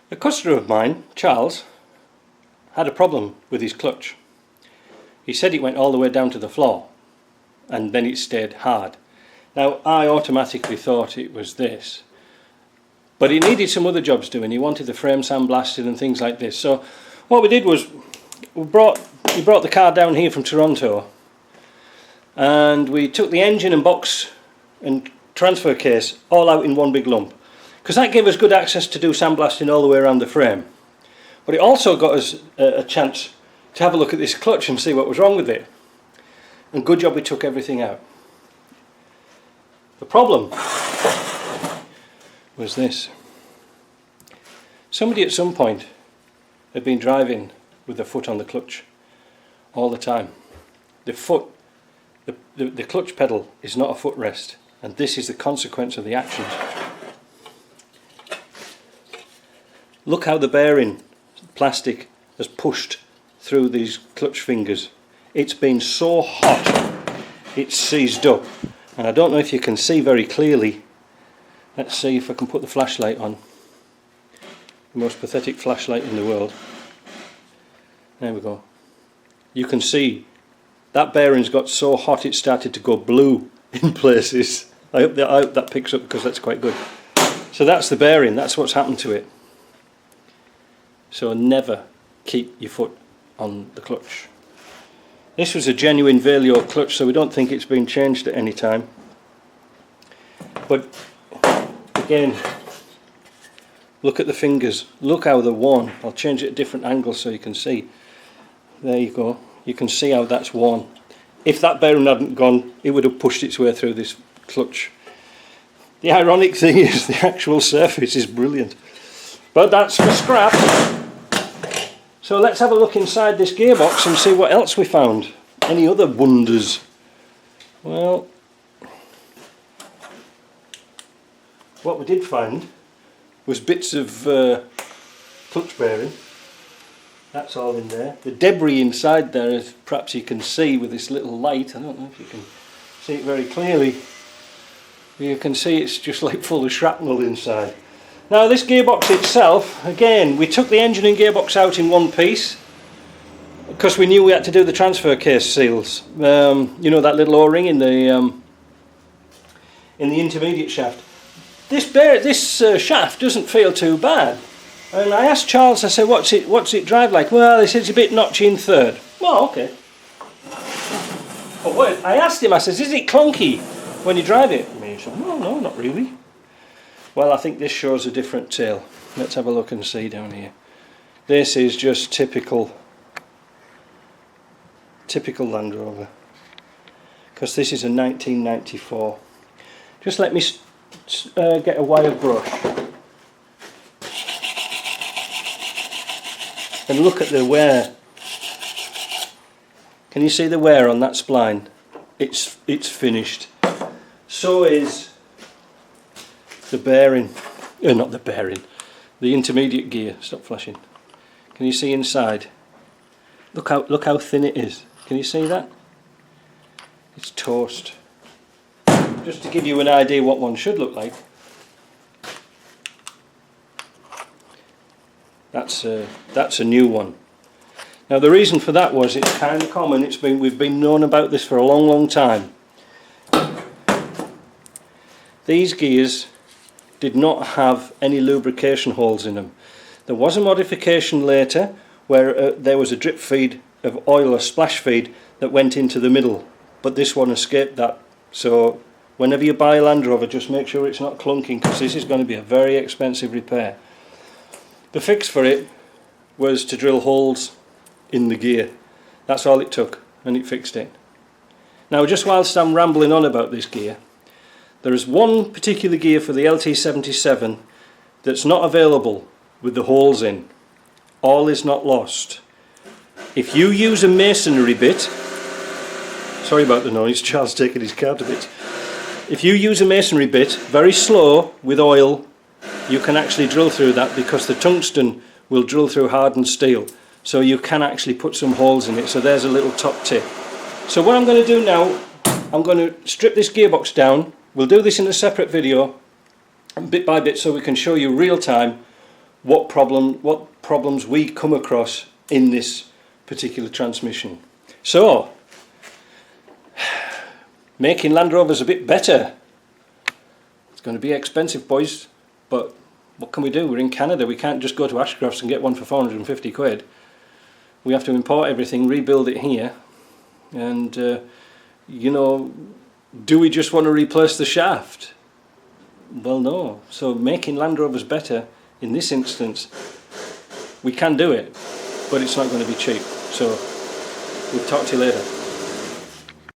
A customer of mine, Charles, had a problem with his clutch. He said it went all the way down to the floor and then it stayed hard. Now I automatically thought it was this, but he needed some other jobs doing. He wanted the frame sandblasted and things like this. So what we did was we brought the car down here from Toronto and we took the engine and box and transfer case all out in one big lump, because that gave us good access to do sandblasting all the way around the frame. But it also got us a chance to have a look at this clutch and see what was wrong with it. And good job we took everything out. The problem was this. Somebody at some point had been driving with their foot on the clutch all the time. The clutch pedal is not a footrest, and this is the consequence of the actions. Look how the bearing plastic has pushed through these clutch fingers. It's been so hot it's seized up, and I don't know if you can see very clearly. Let's see if I can put the flashlight on. The most pathetic flashlight in the world. There we go. You can see that bearing's got so hot it started to go blue in places. I hope that picks up, because that's quite good. So that's the bearing, that's what's happened to it. So never keep your foot on the clutch. This was a genuine Valeo clutch, so we don't think it's been changed at any time. But again, look at the fingers, look how they're worn. I'll change it at different angles so you can see. There you go, you can see how that's worn. If that bearing hadn't gone, it would have pushed its way through this clutch. The ironic thing is the actual surface is brilliant. But that's for scrap. So let's have a look inside this gearbox and see what else we found. Any other wonders? Well, what we did find was bits of clutch bearing. That's all in there. The debris inside there, as perhaps you can see with this little light. I don't know if you can see it very clearly. You can see it's just like full of shrapnel inside. Now this gearbox itself, again, we took the engine and gearbox out in one piece because we knew we had to do the transfer case seals. You know, that little O-ring in the intermediate shaft. This shaft doesn't feel too bad. And I asked Charles, I said, what's it drive like? Well, he said it's a bit notchy in third. Well, okay. But I asked him, I said, is it clunky when you drive it? And he said, no, not really. Well, I think this shows a different tale. Let's have a look and see down here. This is just typical Land Rover, because this is a 1994. Just let me get a wire brush and look at the wear. Can you see the wear on that spline? It's finished. So is the bearing, not the bearing, the intermediate gear. Stop flashing. Can you see inside? Look how thin it is. Can you see that? It's toast. Just to give you an idea what one should look like. That's a new one. Now the reason for that was it's kind of common. We've been known about this for a long time. These gears did not have any lubrication holes in them. There was a modification later where there was a drip feed of oil or splash feed that went into the middle, but this one escaped that. So whenever you buy a Land Rover, just make sure it's not clunking, because this is going to be a very expensive repair. The fix for it was to drill holes in the gear. That's all it took, and it fixed it. Now, just whilst I'm rambling on about this gear, there is one particular gear for the LT77 that's not available with the holes in. All is not lost. If you use a masonry bit, sorry about the noise, Charles taking his car to bits. If you use a masonry bit, very slow with oil, you can actually drill through that, because the tungsten will drill through hardened steel. So you can actually put some holes in it. So there's a little top tip. So what I'm going to do now, I'm going to strip this gearbox down. We'll do this in a separate video, bit by bit, so we can show you real time what problems we come across in this particular transmission. So, making Land Rovers a bit better. It's going to be expensive, boys, but what can we do? We're in Canada, we can't just go to Ashcroft's and get one for 450 quid. We have to import everything, rebuild it here, and you know, do we just want to replace the shaft? Well, no. So making Land Rovers better, in this instance, we can do it, but it's not going to be cheap. So we'll talk to you later.